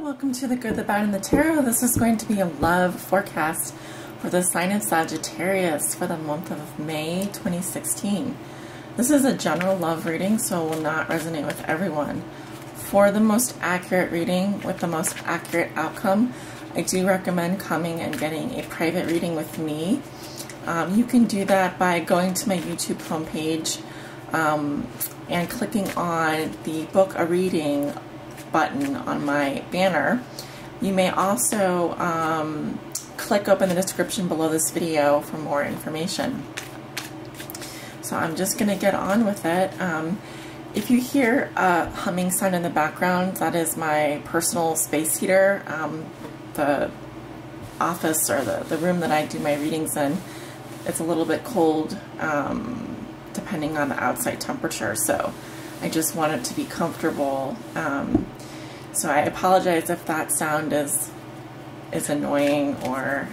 welcome to The Good, the Bad, and the Tarot. This is going to be a love forecast for the sign of Sagittarius for the month of May 2016. This is a general love reading, so it will not resonate with everyone. For the most accurate reading with the most accurate outcome, I do recommend coming and getting a private reading with me. You can do that by going to my YouTube homepage and clicking on the book a reading button on my banner. You may also click up in the description below this video for more information. So I'm just going to get on with it. If you hear a humming sound in the background, that is my personal space heater. The office or the room that I do my readings in, it's a little bit cold depending on the outside temperature, so I just want it to be comfortable. So I apologize if that sound is annoying or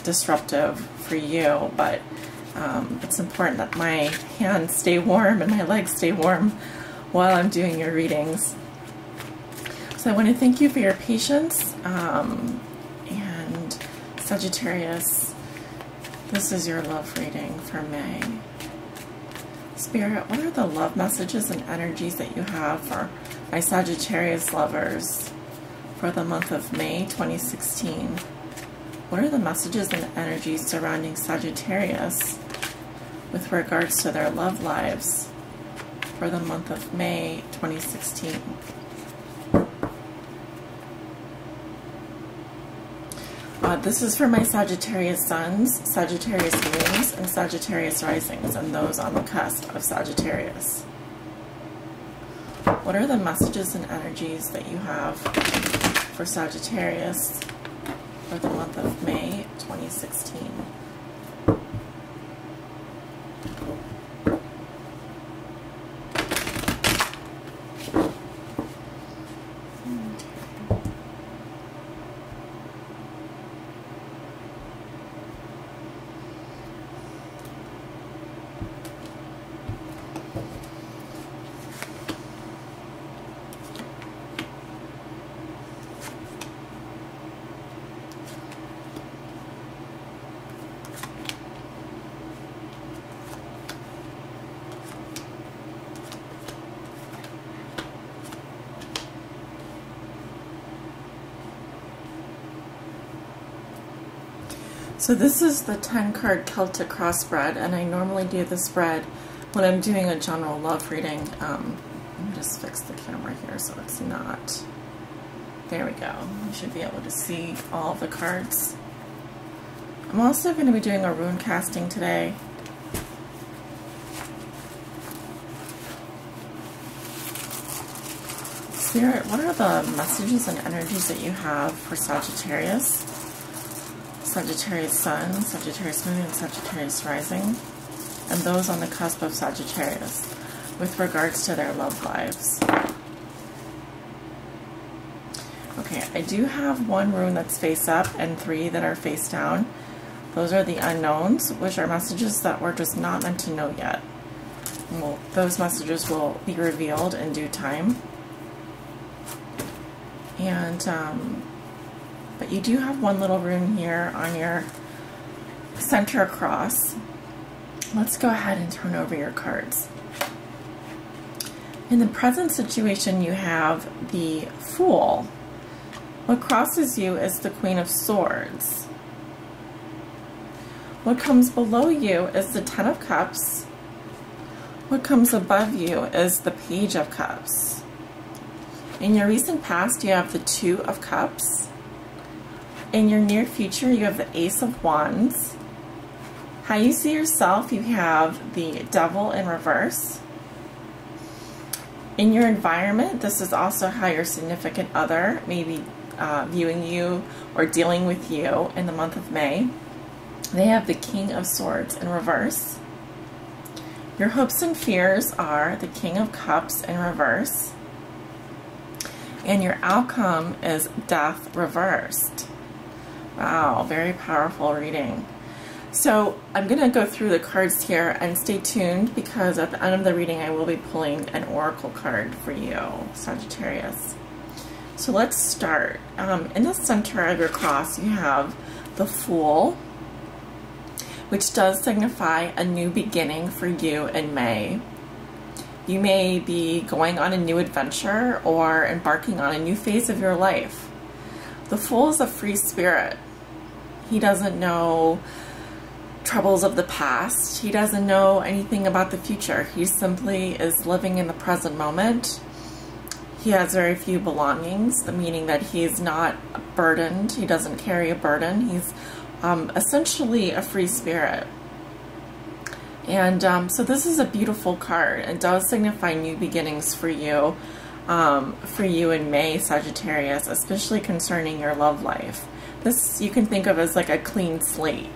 disruptive for you, but it's important that my hands stay warm and my legs stay warm while I'm doing your readings. So I want to thank you for your patience, and Sagittarius, this is your love reading for May. Spirit, what are the love messages and energies that you have for my Sagittarius lovers for the month of May 2016? What are the messages and energies surrounding Sagittarius with regards to their love lives for the month of May 2016? This is for my Sagittarius suns, Sagittarius moons, and Sagittarius risings, and those on the cusp of Sagittarius. What are the messages and energies that you have for Sagittarius for the month of May 2016? So this is the 10-card Celtic cross spread, and I normally do the spread when I'm doing a general love reading. Let me just fix the camera here so it's not... There we go. You should be able to see all of the cards. I'm also going to be doing a rune casting today. Spirit, what are the messages and energies that you have for Sagittarius? Sagittarius sun, Sagittarius moon, and Sagittarius rising, and those on the cusp of Sagittarius with regards to their love lives. Okay, I do have one rune that's face up and 3 that are face down. Those are the unknowns, which are messages that we're just not meant to know yet. Well, those messages will be revealed in due time. And but you do have one little rune here on your center cross. Let's go ahead and turn over your cards. In the present situation, you have the Fool. What crosses you is the Queen of Swords. What comes below you is the Ten of Cups. What comes above you is the Page of Cups. In your recent past, you have the Two of Cups. In your near future, you have the Ace of Wands. How you see yourself, you have the Devil in reverse. In your environment, this is also how your significant other may be viewing you or dealing with you in the month of May. They have the King of Swords in reverse. Your hopes and fears are the King of Cups in reverse. And your outcome is Death reversed. Wow, very powerful reading. So I'm going to go through the cards here, and stay tuned because at the end of the reading I will be pulling an oracle card for you, Sagittarius. So let's start. In the center of your cross, you have the Fool, which does signify a new beginning for you in May. You may be going on a new adventure or embarking on a new phase of your life. The Fool is a free spirit. He doesn't know troubles of the past. He doesn't know anything about the future. He simply is living in the present moment. He has very few belongings, meaning that he's not burdened. He doesn't carry a burden. He's essentially a free spirit. And so this is a beautiful card. It does signify new beginnings for you in May, Sagittarius, especially concerning your love life. This you can think of as like a clean slate.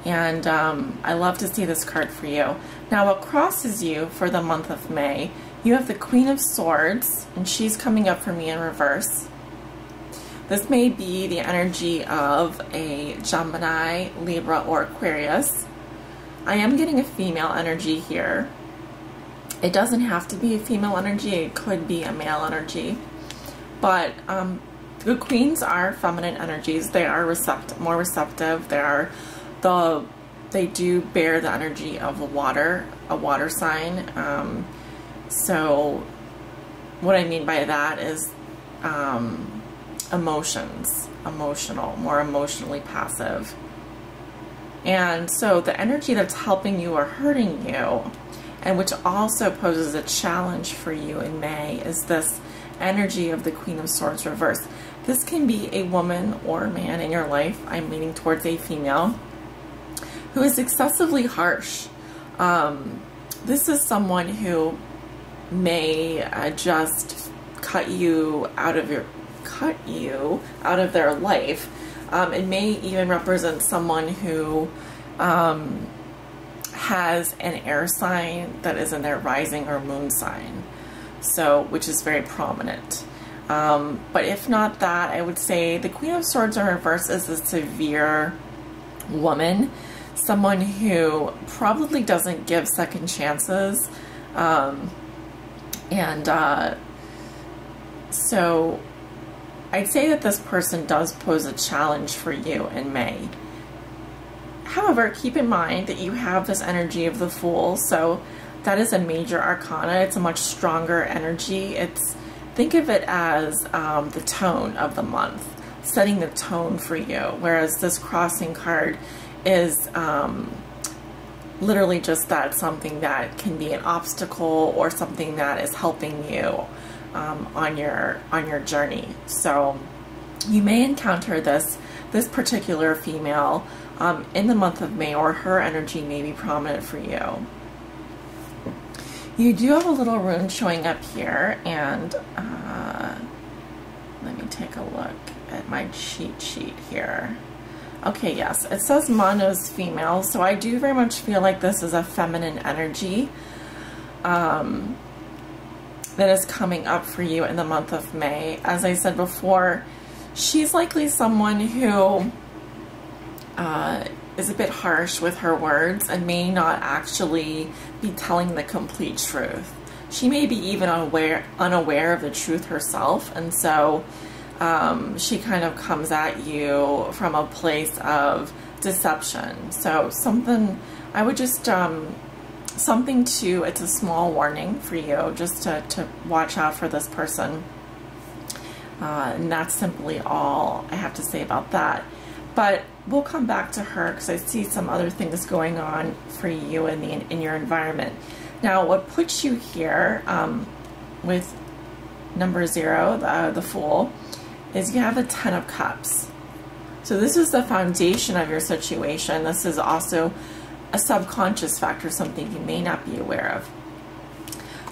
And I love to see this card for you. Now, what crosses you for the month of May, you have the Queen of Swords, and she's coming up for me in reverse. This may be the energy of a Gemini, Libra, or Aquarius. I am getting a female energy here. It doesn't have to be a female energy. It could be a male energy. But the queens are feminine energies. They are more receptive. They do bear the energy of a water sign. So what I mean by that is more emotionally passive. And so the energy that's helping you or hurting you, and which also poses a challenge for you in May, is this energy of the Queen of Swords reverse. This can be a woman or a man in your life. I'm leaning towards a female who is excessively harsh. This is someone who may just cut you out of their life. It may even represent someone who has an air sign that is in their rising or moon sign, so which is very prominent. But if not that, I would say the Queen of Swords in reverse is a severe woman, someone who probably doesn't give second chances, so I'd say that this person does pose a challenge for you in May. However, keep in mind that you have this energy of the Fool, so that is a major arcana. It's a much stronger energy. Think of it as the tone of the month, setting the tone for you, whereas this crossing card is literally just that, something that can be an obstacle or something that is helping you on your journey. So you may encounter this particular female in the month of May, or her energy may be prominent for you. You do have a little rune showing up here, and let me take a look at my cheat sheet here. Okay, yes, it says Mono's female, so I do very much feel like this is a feminine energy that is coming up for you in the month of May. As I said before, she's likely someone who is a bit harsh with her words and may not actually be telling the complete truth. She may be even unaware of the truth herself, and so she kind of comes at you from a place of deception. So something, I would just, it's a small warning for you just to watch out for this person. And that's simply all I have to say about that. But we'll come back to her because I see some other things going on for you in your environment. Now, what puts you here with number 0, the Fool, is you have a 10 of Cups. So this is the foundation of your situation. This is also a subconscious factor, something you may not be aware of.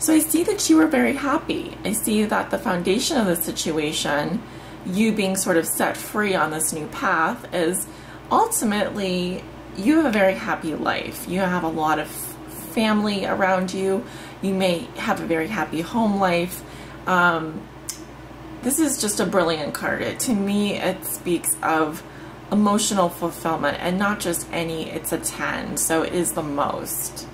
So I see that you are very happy. I see that the foundation of the situation, you being sort of set free on this new path, is ultimately you have a very happy life. You have a lot of family around you. You may have a very happy home life. This is just a brilliant card. To me, it speaks of emotional fulfillment, and not just any, it's a 10, so it is the most.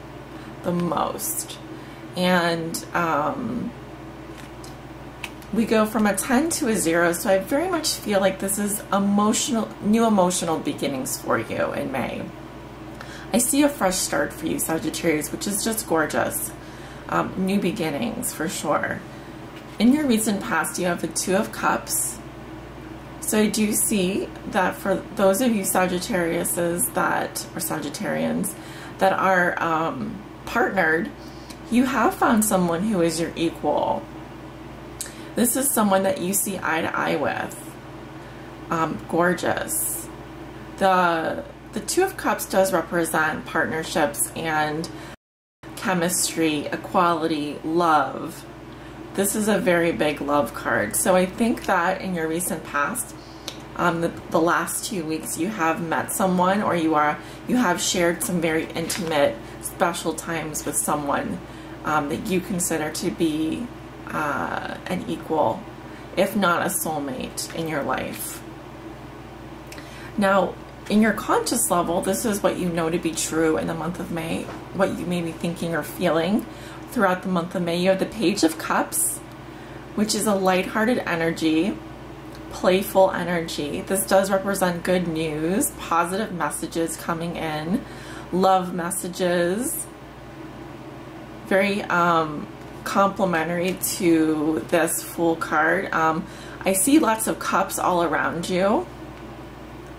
we go from a 10 to a 0. So I very much feel like this is new emotional beginnings for you in May. I see a fresh start for you, Sagittarius, which is just gorgeous. New beginnings for sure. In your recent past, you have the Two of Cups. So I do see that for those of you Sagittariuses or Sagittarians that are partnered, you have found someone who is your equal. This is someone that you see eye to eye with. Gorgeous. The Two of Cups does represent partnerships and chemistry, equality, love. This is a very big love card. So I think that in your recent past, the last 2 weeks, you have met someone, or you have shared some very intimate, special times with someone that you consider to be an equal, if not a soulmate in your life. Now, in your conscious level, this is what you know to be true in the month of May, what you may be thinking or feeling throughout the month of May. You have the Page of Cups, which is a lighthearted energy, playful energy. This does represent good news, positive messages coming in, love messages, very complementary to this Fool card. I see lots of cups all around you.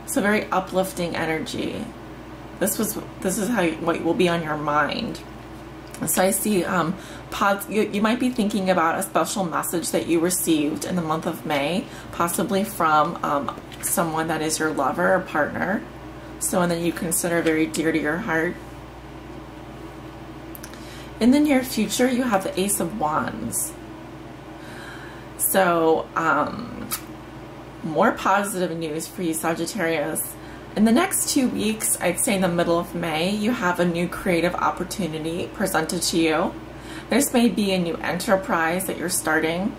So very uplifting energy. This is what will be on your mind. So I see you might be thinking about a special message that you received in the month of May, possibly from someone that is your lover or partner, someone that you consider very dear to your heart. In the near future, you have the Ace of Wands. So more positive news for you, Sagittarius. In the next 2 weeks, I'd say in the middle of May, you have a new creative opportunity presented to you. This may be a new enterprise that you're starting,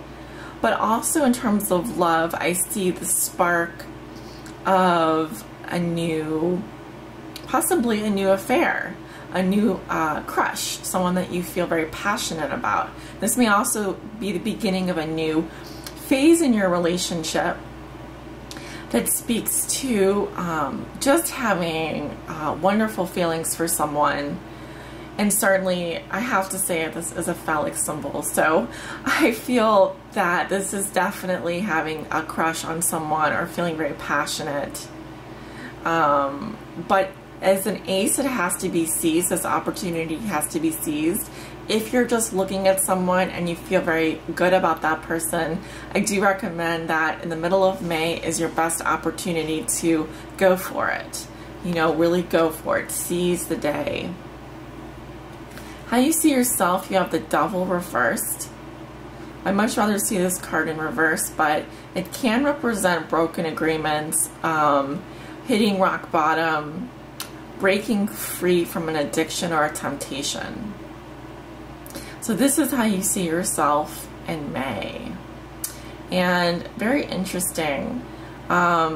but also in terms of love, I see the spark of a new, possibly a new affair, a new crush, someone that you feel very passionate about. This may also be the beginning of a new phase in your relationship that speaks to just having wonderful feelings for someone. And certainly, I have to say this is a phallic symbol, so I feel that this is definitely having a crush on someone or feeling very passionate. But as an ace, it has to be seized. This opportunity has to be seized. If you're just looking at someone and you feel very good about that person, I do recommend that in the middle of May is your best opportunity to go for it. You know, really go for it. Seize the day. How you see yourself, you have the Devil reversed. I much rather see this card in reverse, but it can represent broken agreements, hitting rock bottom, breaking free from an addiction or a temptation. So this is how you see yourself in May. And very interesting. I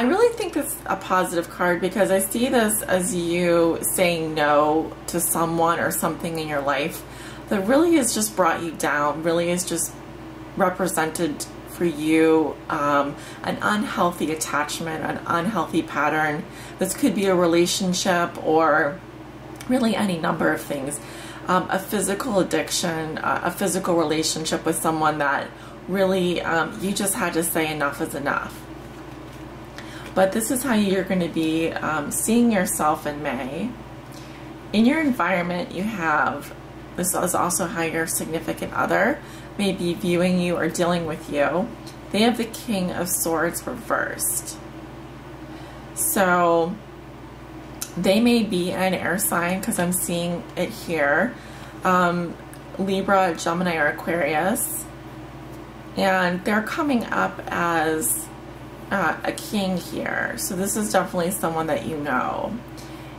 really think this is a positive card because I see this as you saying no to someone or something in your life that really has just brought you down, really is just represented for you an unhealthy attachment, an unhealthy pattern. This could be a relationship or really any number of things. A physical addiction, a physical relationship with someone that really you just had to say enough is enough. But this is how you're going to be seeing yourself in May. In your environment, you have, this is also how your significant other may be viewing you or dealing with you. They have the King of Swords reversed. So they may be an air sign because I'm seeing it here. Libra, Gemini, or Aquarius. And they're coming up as a king here. So this is definitely someone that you know.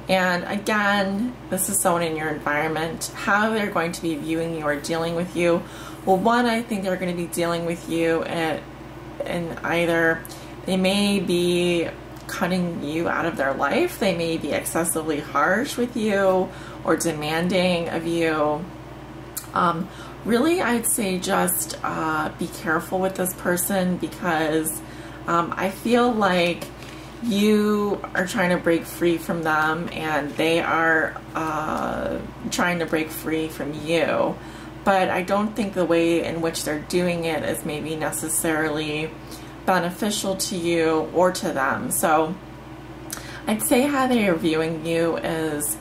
And again, this is someone in your environment. How they're going to be viewing you or dealing with you. Well, one, I think they're going to be dealing with you in either they may be cutting you out of their life, they may be excessively harsh with you or demanding of you, really, I'd say just be careful with this person, because I feel like you are trying to break free from them and they are trying to break free from you. But I don't think the way in which they're doing it is maybe necessarily beneficial to you or to them. So I'd say how they are viewing you is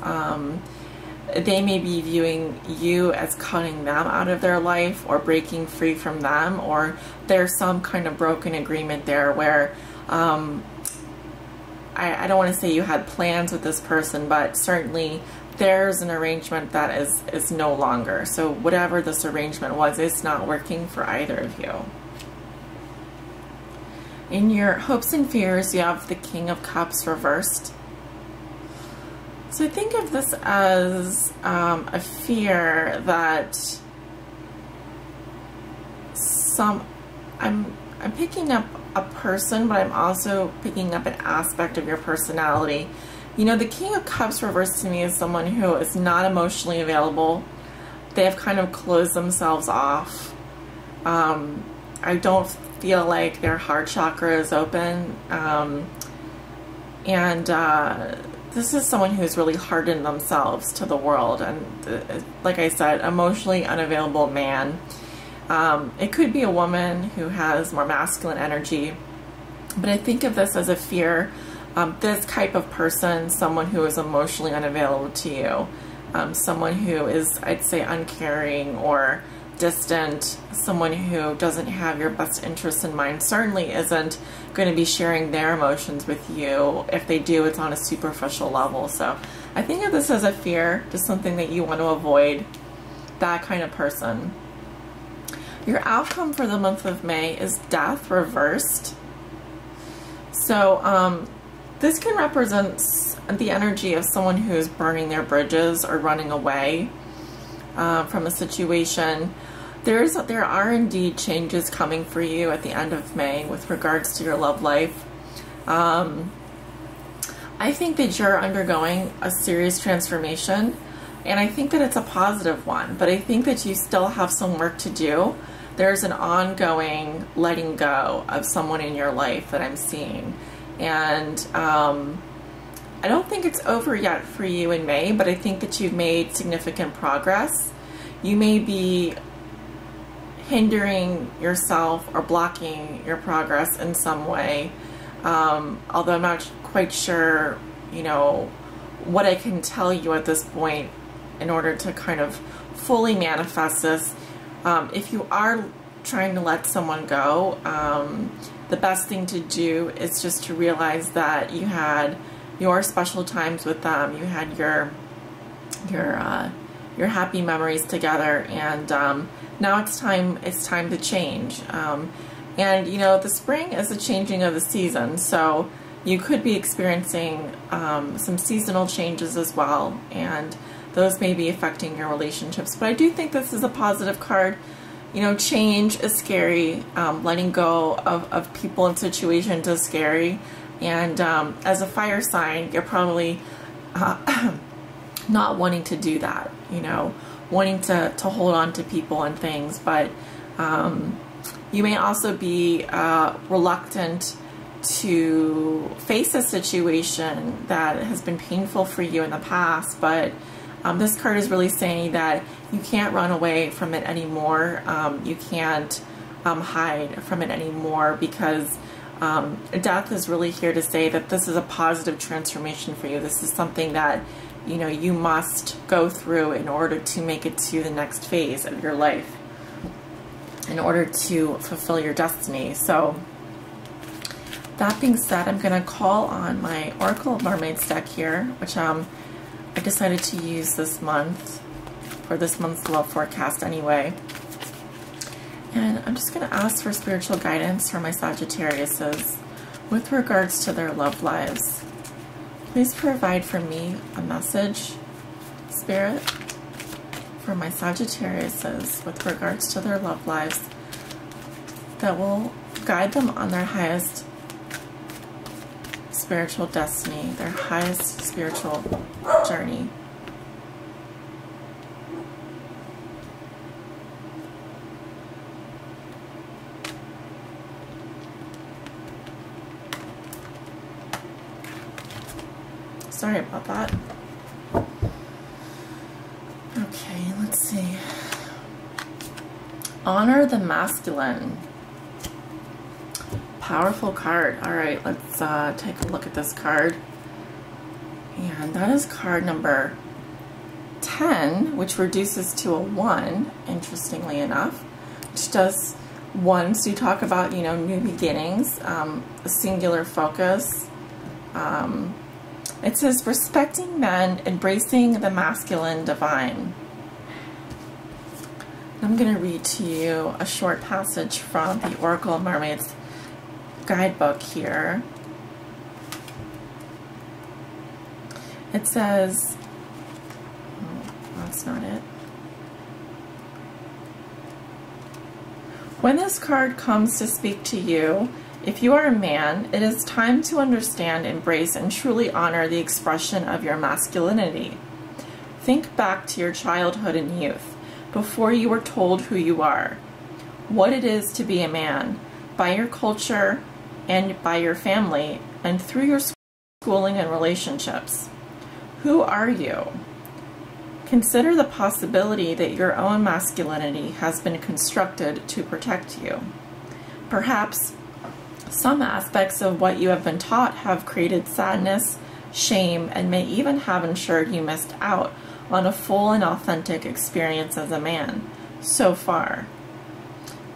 they may be viewing you as cutting them out of their life or breaking free from them, or there's some kind of broken agreement there where I don't want to say you had plans with this person, but certainly there's an arrangement that is no longer. So whatever this arrangement was, it's not working for either of you. In your hopes and fears, you have the King of Cups reversed. So think of this as a fear that I'm picking up a person, but I'm also picking up an aspect of your personality. You know, the King of Cups reversed to me is someone who is not emotionally available. They have kind of closed themselves off. I don't feel like their heart chakra is open. This is someone who's really hardened themselves to the world. And like I said, emotionally unavailable man. It could be a woman who has more masculine energy. But I think of this as a fear. This type of person, someone who is emotionally unavailable to you, someone who is, I'd say, uncaring or distant, someone who doesn't have your best interests in mind, certainly isn't going to be sharing their emotions with you. If they do, it's on a superficial level. So I think of this as a fear, just something that you want to avoid, that kind of person. Your outcome for the month of May is Death reversed. So this can represent the energy of someone who is burning their bridges or running away from a situation. There are indeed changes coming for you at the end of May with regards to your love life. I think that you're undergoing a serious transformation, and I think that it's a positive one, but I think that you still have some work to do. There's an ongoing letting go of someone in your life that I'm seeing. And I don't think it's over yet for you in May, but I think that you've made significant progress. You may be hindering yourself or blocking your progress in some way, although I'm not quite sure, you know, what I can tell you at this point in order to kind of fully manifest this. If you are trying to let someone go, the best thing to do is just to realize that you had your special times with them, you had your happy memories together, and now it's time to change. And you know, the spring is the changing of the season, so you could be experiencing some seasonal changes as well, and those may be affecting your relationships. But I do think this is a positive card. You know, change is scary. Letting go of people and situations is scary. And as a fire sign, you're probably not wanting to do that, you know, wanting to hold on to people and things. But you may also be reluctant to face a situation that has been painful for you in the past. But this card is really saying that you can't run away from it anymore. You can't hide from it anymore, because death is really here to say that this is a positive transformation for you. This is something that, you know, you must go through in order to make it to the next phase of your life, in order to fulfill your destiny. So that being said, I'm going to call on my Oracle of Mermaids deck here, which I decided to use this month for this month's love forecast anyway. And I'm just going to ask for spiritual guidance for my Sagittariuses with regards to their love lives. Please provide for me a message, Spirit, for my Sagittariuses with regards to their love lives that will guide them on their highest spiritual destiny, their highest spiritual journey. Sorry about that. Okay, let's see. Honor the masculine. Powerful card. All right, let's take a look at this card. And that is card number 10, which reduces to a 1, interestingly enough, which does once you talk about, you know, new beginnings, a singular focus. It says respecting men, embracing the masculine divine. I'm going to read to you a short passage from the Oracle of Mermaids guidebook here. It says, oh, that's not it. When this card comes to speak to you, if you are a man, it is time to understand, embrace, and truly honor the expression of your masculinity. Think back to your childhood and youth, before you were told who you are, what it is to be a man, by your culture and by your family, and through your schooling and relationships. Who are you? Consider the possibility that your own masculinity has been constructed to protect you. Perhaps some aspects of what you have been taught have created sadness, shame, and may even have ensured you missed out on a full and authentic experience as a man so far.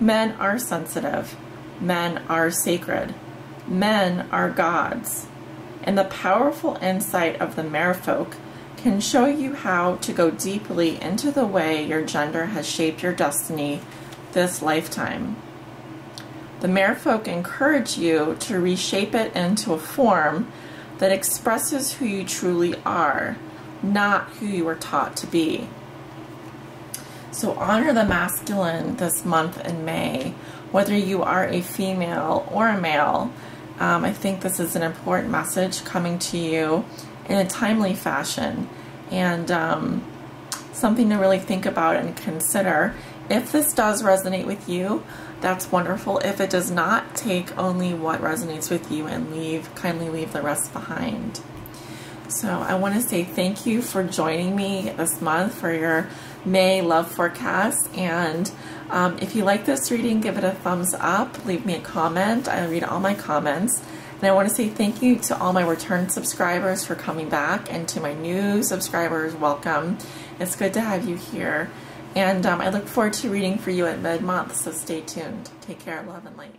Men are sensitive. Men are sacred. Men are gods. And the powerful insight of the merfolk can show you how to go deeply into the way your gender has shaped your destiny this lifetime. The merfolk encourage you to reshape it into a form that expresses who you truly are, not who you were taught to be. So honor the masculine this month in May, whether you are a female or a male. I think this is an important message coming to you in a timely fashion, and something to really think about and consider. If this does resonate with you, that's wonderful. If it does not, take only what resonates with you and kindly leave the rest behind. So I want to say thank you for joining me this month for your May love forecast. And if you like this reading, give it a thumbs up, leave me a comment. I read all my comments. And I want to say thank you to all my return subscribers for coming back, and to my new subscribers, welcome. It's good to have you here. And I look forward to reading for you at mid-month, so stay tuned. Take care, love and light.